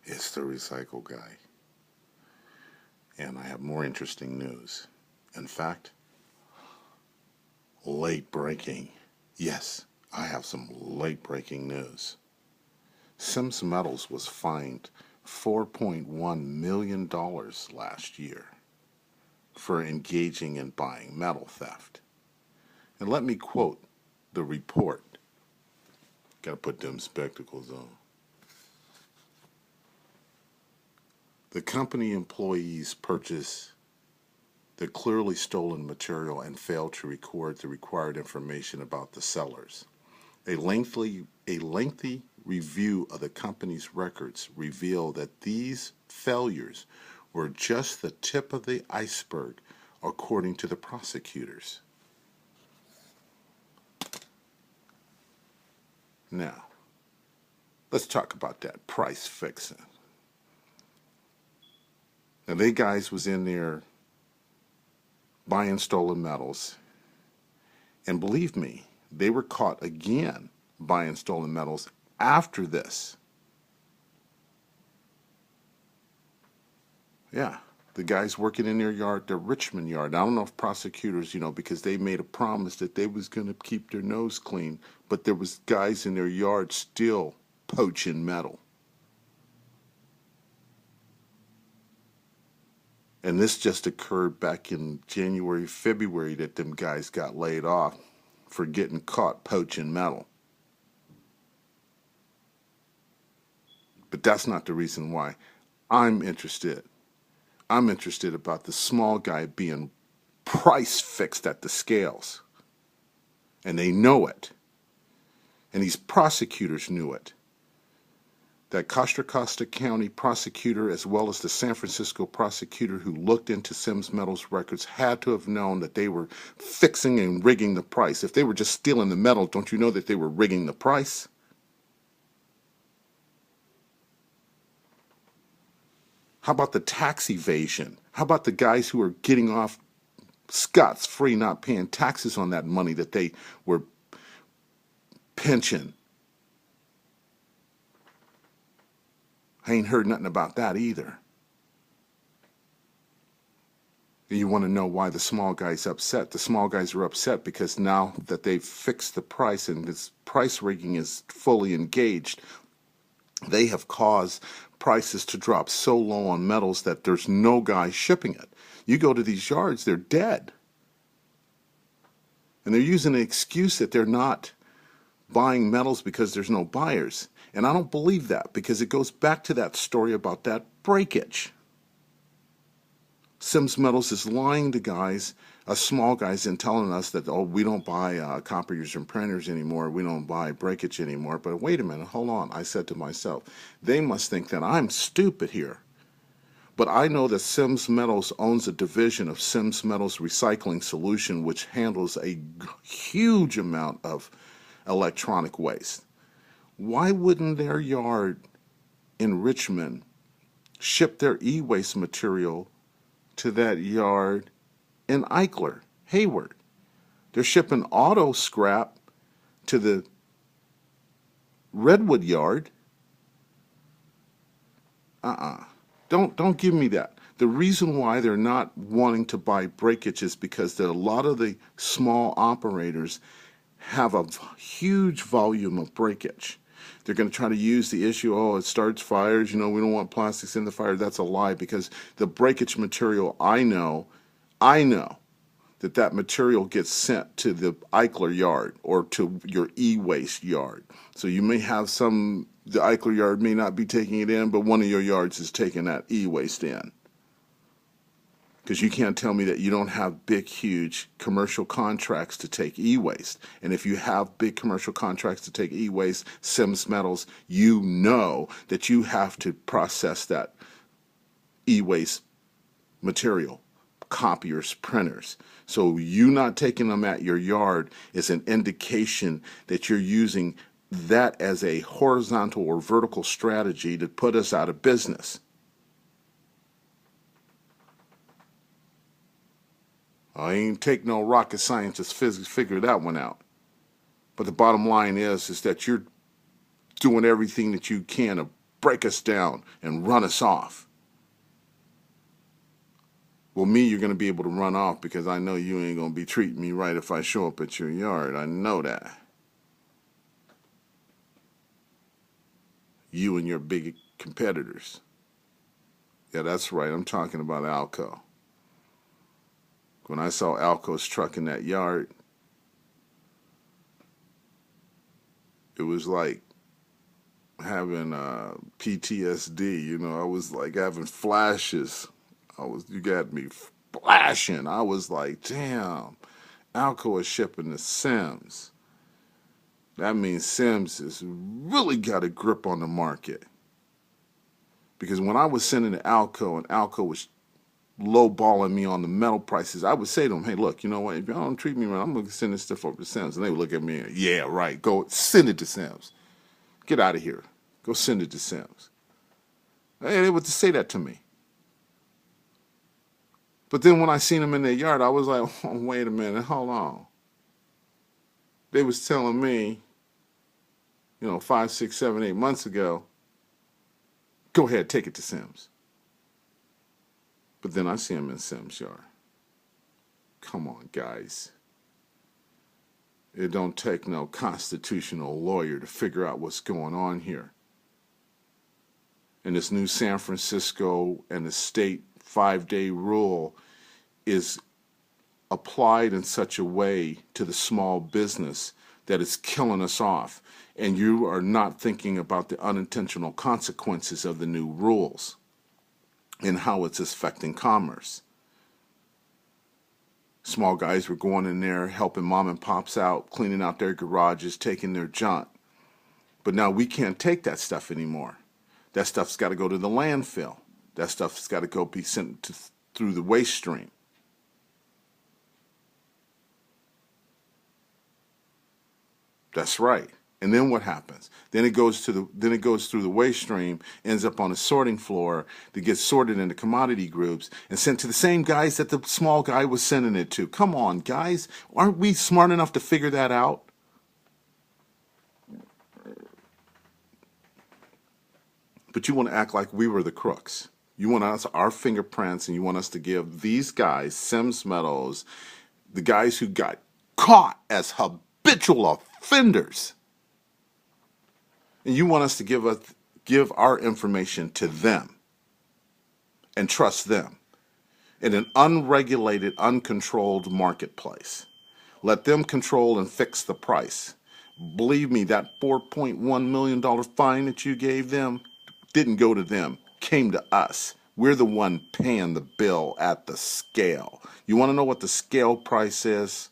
It's the Recycle Guy, and I have more interesting news. In fact, late breaking. Yes, I have some late breaking news. Sims Metals was fined $4.1 million last year for engaging in buying metal theft. And let me quote the report. Gotta put them spectacles on. The company employees purchased the clearly stolen material and failed to record the required information about the sellers. A lengthy review of the company's records revealed that these failures were just the tip of the iceberg, according to the prosecutors. Now, let's talk about that price fixing. Now, they guys was in there buying stolen metals, and believe me, they were caught again buying stolen metals after this. Yeah, the guys working in their yard, their Richmond yard. I don't know if prosecutors, because they made a promise that they was going to keep their nose clean, but there was guys in their yard still poaching metal. And this just occurred back in January, February, that them guys got laid off for getting caught poaching metal. But that's not the reason why I'm interested. I'm interested about the small guy being price fixed at the scales. And they know it. And these prosecutors knew it. That Contra Costa County prosecutor, as well as the San Francisco prosecutor who looked into Sims Metals records, had to have known that they were fixing and rigging the price. If they were just stealing the metal, don't you know that they were rigging the price? How about the tax evasion? How about the guys who are getting off scot-free, not paying taxes on that money that they were pinching? I ain't heard nothing about that either. And you want to know why the small guy's upset? The small guys are upset because now that they've fixed the price and this price rigging is fully engaged, they have caused prices to drop so low on metals that there's no guy shipping it. You go to these yards, they're dead. And they're using the excuse that they're not buying metals because there's no buyers. And I don't believe that, because it goes back to that story about that breakage. Sims Metals is lying to guys, small guys, and telling us that, we don't buy copiers and printers anymore, we don't buy breakage anymore. But wait a minute, hold on. I said to myself, they must think that I'm stupid here. But I know that Sims Metals owns a division of Sims Metals Recycling Solution, which handles a huge amount of electronic waste. Why wouldn't their yard in Richmond ship their e-waste material to that yard in Eichler, Hayward? They're shipping auto scrap to the Redwood yard. Don't give me that. The reason why they're not wanting to buy breakage is because a lot of the small operators have a huge volume of breakage. They're going to try to use the issue, it starts fires, we don't want plastics in the fire. That's a lie, because the breakage material, I know that material gets sent to the Eichler yard or to your e-waste yard. So you may have the Eichler yard may not be taking it in, but one of your yards is taking that e-waste in. Because you can't tell me that you don't have big, huge commercial contracts to take e-waste. And if you have big commercial contracts to take e-waste, Sims Metals, you know that you have to process that e-waste material, copiers, printers. So you not taking them at your yard is an indication that you're using that as a horizontal or vertical strategy to put us out of business. I ain't take no rocket scientist physics figure that one out. But the bottom line is that you're doing everything that you can to break us down and run us off. Well, me, you're going to be able to run off because I know you ain't going to be treating me right if I show up at your yard. I know that. You and your big competitors. Yeah, that's right. I'm talking about Alco. When I saw Alco's truck in that yard, it was like having PTSD. You know, I was like having flashes. You got me flashing. I was like, damn, Alco is shipping to Sims. That means Sims has really got a grip on the market. Because when I was sending to Alco and Alco was lowballing me on the metal prices, I would say to them, hey, look, you know what? If y'all don't treat me right, I'm going to send this stuff over to Sims. And they would look at me and, yeah, right, go send it to Sims. Get out of here. Go send it to Sims. They would say that to me. But then when I seen them in their yard, I was like, oh, wait a minute, hold on. They was telling me, 5, 6, 7, 8 months ago, go ahead, take it to Sims. But then I see them in Sims' yard. Come on, guys. It don't take no constitutional lawyer to figure out what's going on here. And this new San Francisco and the state 5-day rule is applied in such a way to the small business that it's killing us off. And you are not thinking about the unintentional consequences of the new rules and how it's affecting commerce. Small guys were going in there helping mom and pops out, cleaning out their garages, taking their junk. But now we can't take that stuff anymore. That stuff's got to go to the landfill. That stuff's got to go be sent through the waste stream. That's right. And then what happens? Then it goes through the waste stream, ends up on a sorting floor that gets sorted into commodity groups and sent to the same guys that the small guy was sending it to. Come on, guys. Aren't we smart enough to figure that out? But you want to act like we were the crooks. You want us, our fingerprints, and you want us to give these guys, Sims Meadows, the guys who got caught as habitual offenders, and you want us to give our information to them and trust them in an unregulated, uncontrolled marketplace. Let them control and fix the price. Believe me, that $4.1 million fine that you gave them didn't go to them, came to us. We're the one paying the bill at the scale. You want to know what the scale price is?